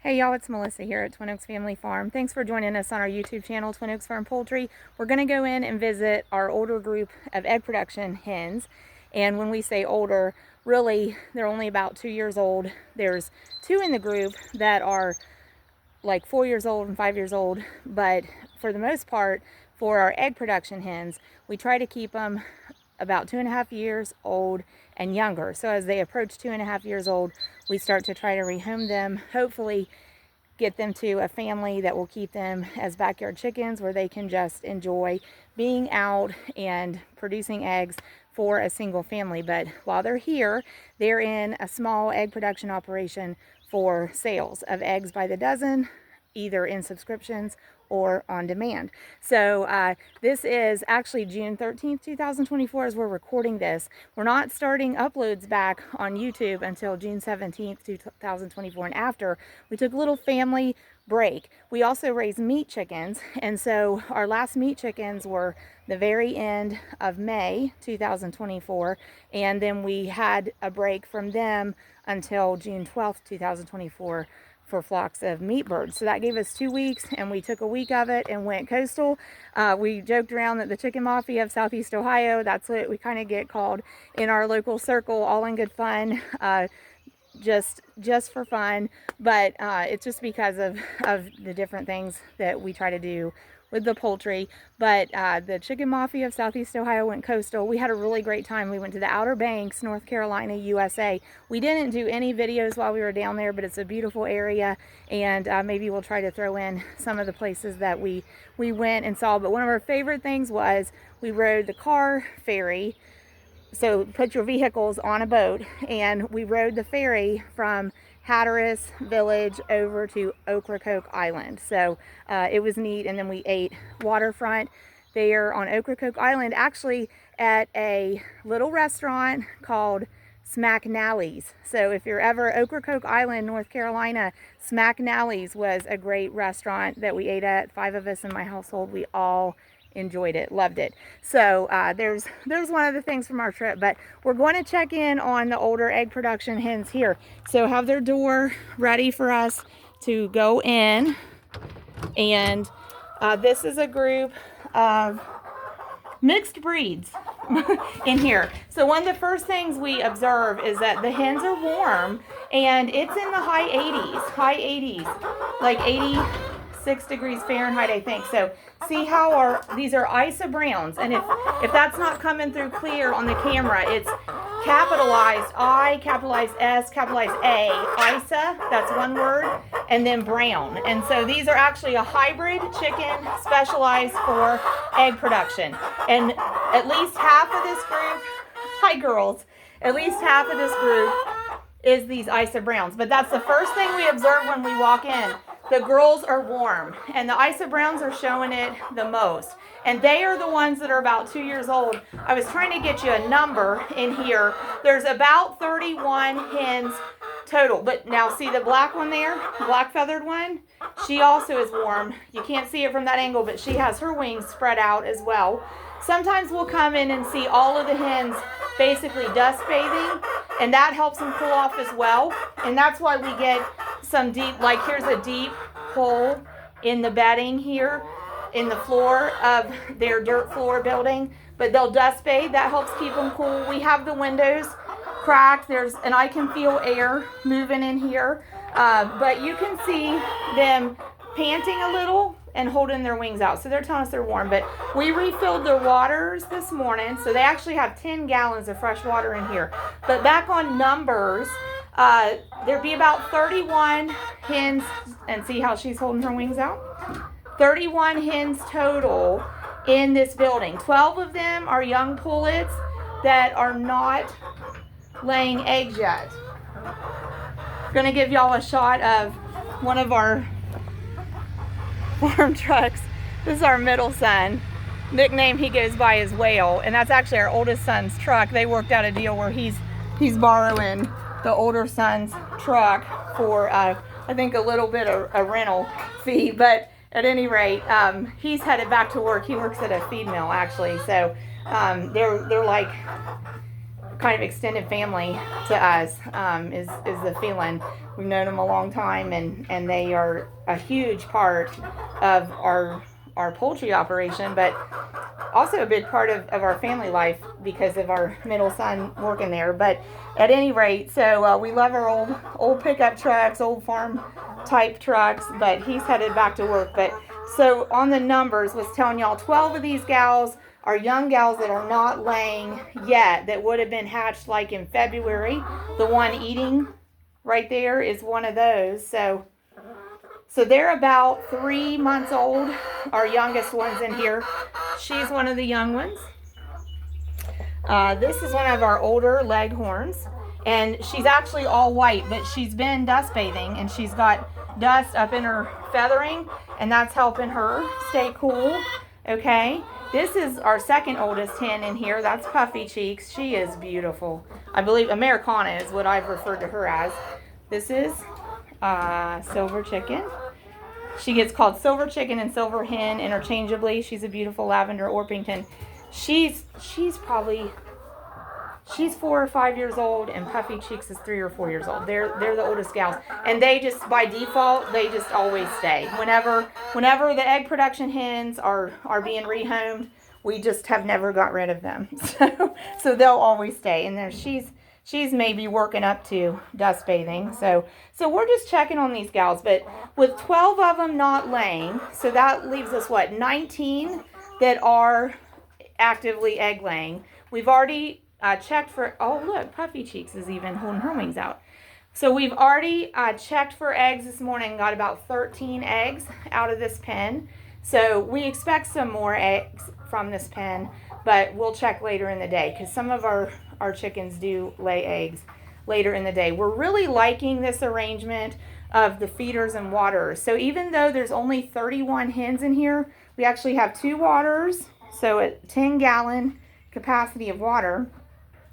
Hey y'all, it's Melissa here at Twin Oaks Family Farm. Thanks for joining us on our YouTube channel, Twin Oaks Farm Poultry. We're going to go in and visit our older group of egg production hens. And when we say older, really they're only about 2 years old. There's 2 in the group that are like 4 years old and 5 years old, but for the most part, for our egg production hens, we try to keep them about 2.5 years old and younger. So as they approach 2.5 years old, we start to try to rehome them, hopefully get them to a family that will keep them as backyard chickens where they can just enjoy being out and producing eggs for a single family. But while they're here, they're in a small egg production operation for sales of eggs by the dozen, either in subscriptions or on demand. So this is actually June 13th, 2024 as we're recording this. We're not starting uploads back on YouTube until June 17th, 2024 and after. We took a little family break. We also raise meat chickens, and so our last meat chickens were the very end of May 2024, and then we had a break from them until June 12th, 2024 for flocks of meat birds. So that gave us 2 weeks, and we took a week of it and went coastal. We joked around that the chicken mafia of Southeast Ohio, that's what we kind of get called in our local circle, all in good fun, just for fun. But it's just because of the different things that we try to do with the poultry. But the chicken mafia of Southeast Ohio went coastal. We had a really great time. We went to the Outer Banks, North Carolina, USA. We didn't do any videos while we were down there, but it's a beautiful area, and maybe we'll try to throw in some of the places that we went and saw. But one of our favorite things was we rode the car ferry. So put your vehicles on a boat, and we rode the ferry from Hatteras Village over to Ocracoke Island. So it was neat, and then we ate waterfront there on Ocracoke Island, actually at a little restaurant called Smacknally's. So if you're ever Ocracoke Island, North Carolina, Smacknally's was a great restaurant that we ate at. 5 of us in my household, we all enjoyed it, loved it. So there's one of the things from our trip, but we're going to check in on the older egg production hens here. So have their door ready for us to go in, and this is a group of mixed breeds in here. So one of the first things we observe is that the hens are warm, and it's in the high 80s, like 86 degrees Fahrenheit, I think. So see how these are Isa Browns, and if that's not coming through clear on the camera, it's capitalized I, capitalized S, capitalized A, Isa, that's one word, and then brown. And so these are actually a hybrid chicken specialized for egg production. And at least half of this group, hi girls, at least half of this group is these Isa Browns. But that's the first thing we observe when we walk in. The girls are warm, and the Isa Browns are showing it the most. And they are the ones that are about 2 years old. I was trying to get you a number in here. There's about 31 hens total. But now see the black one there, the black feathered one? She also is warm. You can't see it from that angle, but she has her wings spread out as well. Sometimes we'll come in and see all of the hens basically dust bathing, and that helps them cool off as well. And that's why we get some deep, like here's a deep hole in the bedding here in the floor of their dirt floor building, but they'll dust bathe. That helps keep them cool. We have the windows cracked, and I can feel air moving in here, but you can see them panting a little and holding their wings out. So they're telling us they're warm. But we refilled their waters this morning, so they actually have 10 gallons of fresh water in here. But back on numbers, there'd be about 31 hens, and see how she's holding her wings out? 31 hens total in this building. 12 of them are young pullets that are not laying eggs yet. I'm gonna give y'all a shot of one of our farm trucks. This is our middle son. Nickname he goes by is Whale, and that's actually our oldest son's truck. They worked out a deal where he's borrowing the older son's truck for I think a little bit of a rental fee, but at any rate, he's headed back to work. He works at a feed mill actually, so they're like kind of extended family to us, is the feline. We've known them a long time, and they are a huge part of our poultry operation, but also a big part of our family life because of our middle son working there. But at any rate, so we love our old pickup trucks, old farm type trucks, but he's headed back to work. But so on the numbers, was telling y'all 12 of these gals are young gals that are not laying yet, that would have been hatched like in February. The one eating right there is one of those. So they're about 3 months old, our youngest one's in here. She's one of the young ones. This is one of our older leghorns, and she's actually all white, but she's been dust bathing, and she's got dust up in her feathering, and that's helping her stay cool. Okay, this is our second oldest hen in here. That's Puffy Cheeks. She is beautiful. I believe Americana is what I've referred to her as. This is Silver Chicken. She gets called Silver Chicken and Silver Hen interchangeably. She's a beautiful lavender Orpington. She's 4 or 5 years old, and Puffy Cheeks is 3 or 4 years old. They're the oldest gals, and they just by default they just always stay. Whenever the egg production hens are being rehomed, we just have never got rid of them. So they'll always stay. And there she's maybe working up to dust bathing. So we're just checking on these gals. But with 12 of them not laying, so that leaves us, 19 that are actively egg laying. We've already checked for, oh look, Puffy Cheeks is even holding her wings out. So we've already checked for eggs this morning, got about 13 eggs out of this pen. So we expect some more eggs from this pen, but we'll check later in the day because some of our chickens do lay eggs later in the day. We're really liking this arrangement of the feeders and waterers. So even though there's only 31 hens in here, we actually have 2 waterers, so a 10-gallon capacity of water,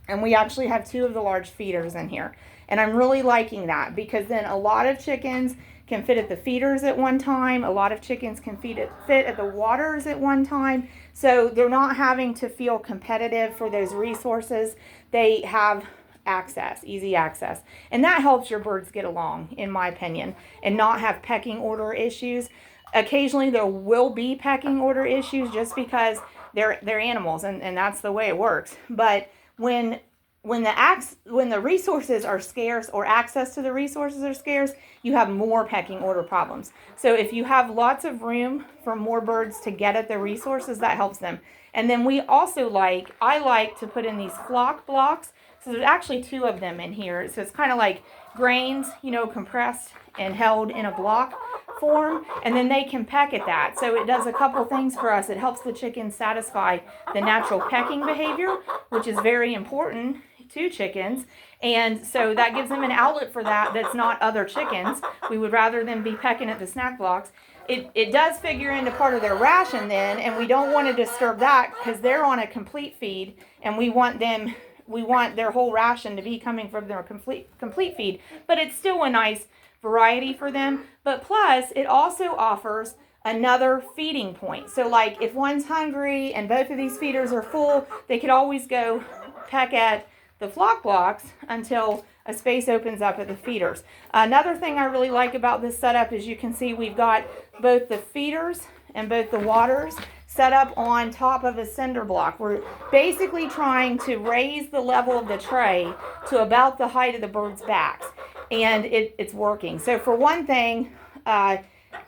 and we actually have 2 of the large feeders in here. And I'm really liking that because then a lot of chickens can fit at the feeders at one time. A lot of chickens can fit at the waters at one time. So they're not having to feel competitive for those resources. They have access, easy access. And that helps your birds get along, in my opinion, and not have pecking order issues. Occasionally there will be pecking order issues just because they're animals, and that's the way it works. But when the resources are scarce, or access to the resources are scarce, you have more pecking order problems. So if you have lots of room for more birds to get at the resources, that helps them. And then we also I like to put in these flock blocks. So there's actually 2 of them in here. So it's kind of like grains, compressed and held in a block form, and then they can peck at that. So it does a couple things for us. It helps the chickens satisfy the natural pecking behavior, which is very important to chickens, and so that gives them an outlet for that's not other chickens. We would rather them be pecking at the snack blocks. It does figure into part of their ration then, and we don't want to disturb that because they're on a complete feed, and we want their whole ration to be coming from their complete feed, but it's still a nice variety for them. But plus it also offers another feeding point. So if one's hungry and both of these feeders are full, they could always go peck at the flock blocks until a space opens up at the feeders. Another thing I really like about this setup is you can see we've got both the feeders and both the waters set up on top of a cinder block. We're basically trying to raise the level of the tray to about the height of the birds' backs, and it's working. So for one thing,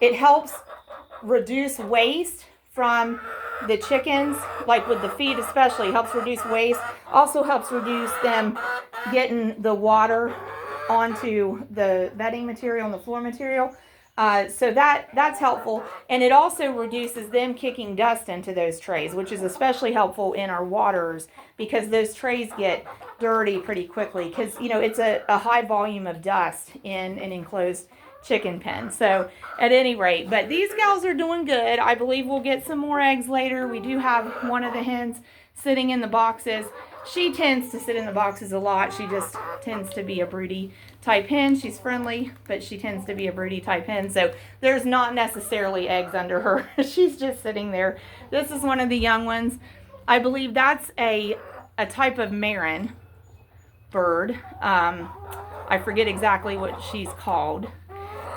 it helps reduce waste from the chickens, with the feed especially, helps reduce waste. Also helps reduce them getting the water onto the bedding material and the floor material. So that's helpful. And it also reduces them kicking dust into those trays, which is especially helpful in our waters because those trays get dirty pretty quickly because, it's a high volume of dust in an enclosed chicken pen. So at any rate, but these gals are doing good. I believe we'll get some more eggs later. We do have one of the hens sitting in the boxes. She tends to sit in the boxes a lot. She just tends to be a broody type hen. She's friendly, but she tends to be a broody type hen. So there's not necessarily eggs under her. She's just sitting there. This is one of the young ones. I believe that's a type of Marin. bird. I forget exactly what she's called.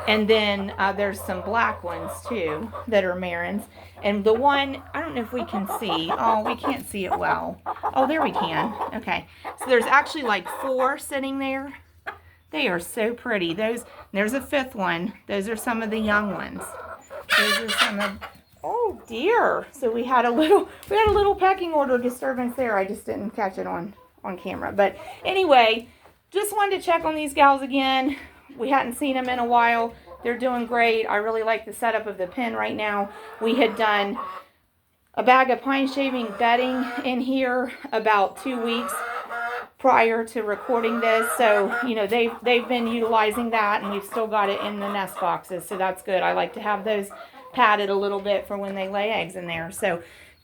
And then there's some black ones too that are Marins. And the one, I don't know if we can see. Oh, we can't see it well. Oh, there we can. Okay. So there's actually like 4 sitting there. They are so pretty. There's a 5th one. Those are some of the young ones. Those are some of, oh dear. So we had a little pecking order disturbance there. I just didn't catch it on camera. But anyway, just wanted to check on these gals again. We hadn't seen them in a while. They're doing great. I really like the setup of the pen right now. We had done a bag of pine shaving bedding in here about 2 weeks prior to recording this. So, you know, they've been utilizing that, and we've still got it in the nest boxes. So that's good. I like to have those padded a little bit for when they lay eggs in there. So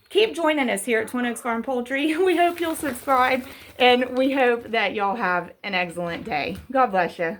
keep joining us here at Twin Oaks Farm Poultry. We hope you'll subscribe, and we hope that y'all have an excellent day. God bless you.